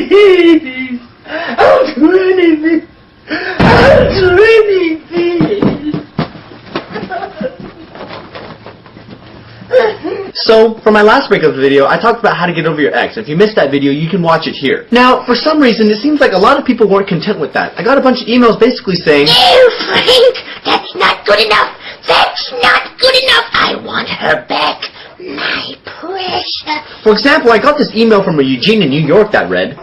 Please. I'll do anything. I'll do anything. So, for my last breakup video, I talked about how to get over your ex. If you missed that video, you can watch it here. Now, for some reason, it seems like a lot of people weren't content with that. I got a bunch of emails basically saying, "No, Frank, that's not good enough. That's not good enough. I want her back, my precious." For example, I got this email from a Eugene in New York that read,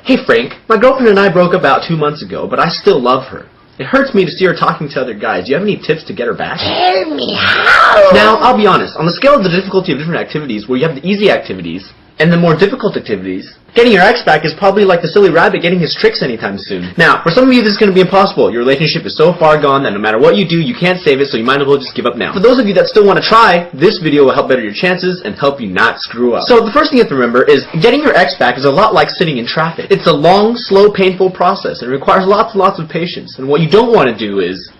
"Hey Frank, my girlfriend and I broke up about 2 months ago, but I still love her. It hurts me to see her talking to other guys. Do you have any tips to get her back?" Tell me how. Now, I'll be honest. On the scale of the difficulty of different activities, where you have the easy activities and the more difficult activities, getting your ex back is probably like the silly rabbit getting his tricks anytime soon. Now, for some of you, this is going to be impossible. Your relationship is so far gone that no matter what you do, you can't save it, so you might as well just give up now. For those of you that still want to try, this video will help better your chances and help you not screw up. So, the first thing you have to remember is getting your ex back is a lot like sitting in traffic. It's a long, slow, painful process. It requires lots and lots of patience. And what you don't want to do is...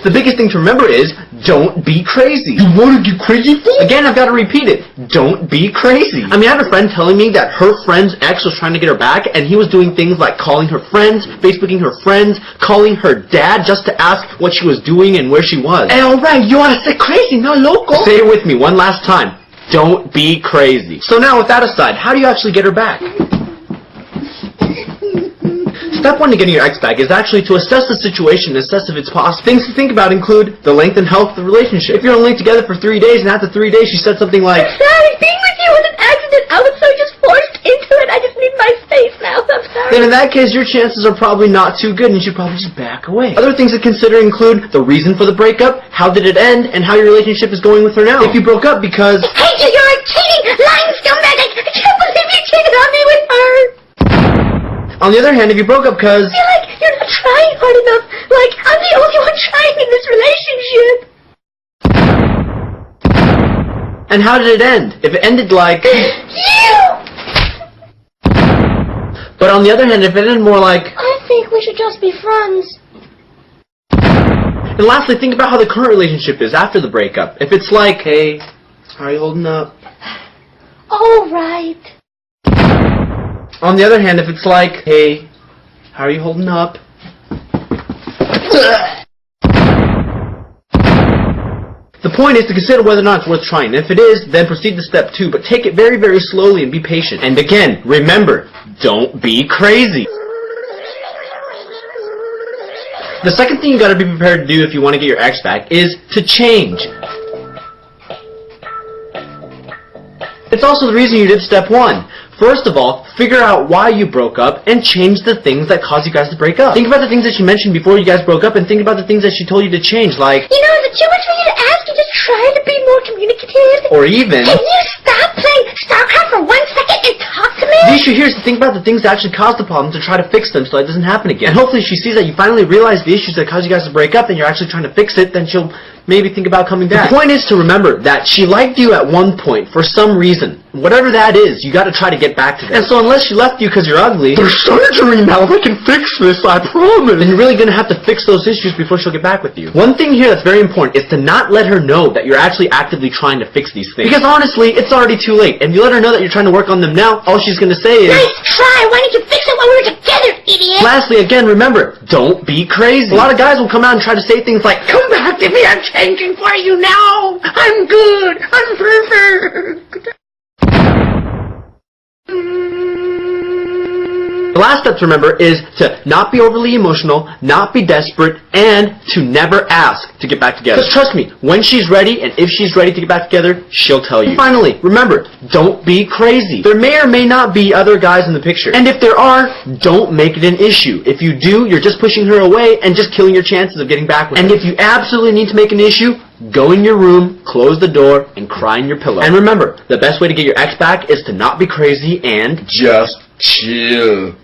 The biggest thing to remember is, don't be crazy. You want to get crazy for? Again, I've got to repeat it. Don't be crazy. I mean, I have a friend telling me that her friend's ex was trying to get her back, and he was doing things like calling her friends, Facebooking her friends, calling her dad just to ask what she was doing and where she was. Hey, alright, you want to say crazy, not local? Say it with me one last time. Don't be crazy. So now, with that aside, how do you actually get her back? Step 1 to getting your ex back is actually to assess the situation and assess if it's possible. Things to think about include the length and health of the relationship. If you're only together for 3 days and after 3 days she said something like, "I'm sorry, being with you was an accident. I was so just forced into it. I just need my space now. I'm sorry." then in that case your chances are probably not too good and you should probably just back away. Other things to consider include the reason for the breakup, how did it end, and how your relationship is going with her now. If you broke up because... "Hey, you're a cheating, lying scumbag. I can't believe you cheated on me with her." On the other hand, if you broke up because... I feel like you're not trying hard enough. Like, I'm the only one trying in this relationship. And how did it end? If it ended like... You! But on the other hand, if it ended more like... I think we should just be friends. And lastly, think about how the current relationship is after the breakup. If it's like, "Hey, how are you holding up?" All right. On the other hand, if it's like, "Hey, how are you holding up?" The point is to consider whether or not it's worth trying. If it is, then proceed to step 2, but take it very, very slowly and be patient. And again, remember, don't be crazy. The second thing you gotta be prepared to do if you want to get your ex back is to change. It's also the reason you did step 1. First of all, figure out why you broke up and change the things that caused you guys to break up. Think about the things that she mentioned before you guys broke up and think about the things that she told you to change, like... You know, is it too much for you to ask? You just try to be more communicative? Or even... Can you stop playing StarCraft for 1 second and talk to me? The issue here is to think about the things that actually caused the problem to try to fix them so it doesn't happen again. And hopefully she sees that you finally realize the issues that caused you guys to break up and you're actually trying to fix it, then she'll maybe think about coming back. The point is to remember that she liked you at one point for some reason. Whatever that is, you gotta try to get back to that. And so unless she left you because you're ugly... There's surgery now, they can fix this, I promise. Then you're really gonna have to fix those issues before she'll get back with you. One thing here that's very important is to not let her know that you're actually actively trying to fix these things. Because honestly, it's already too late. And if you let her know that you're trying to work on them now, all she's gonna say is... Nice try! Why didn't you fix it while we were together, idiot? Lastly, again, remember, don't be crazy. A lot of guys will come out and try to say things like, Come back to me, I'm changing for you now. I'm good, I'm perfect. The last step to remember is to not be overly emotional, not be desperate, and to never ask to get back together. Because trust me, when she's ready, and if she's ready to get back together, she'll tell you. And finally, remember, don't be crazy. There may or may not be other guys in the picture. And if there are, don't make it an issue. If you do, you're just pushing her away and just killing your chances of getting back with her. And if you absolutely need to make an issue, go in your room, close the door, and cry in your pillow. And remember, the best way to get your ex back is to not be crazy and just chill.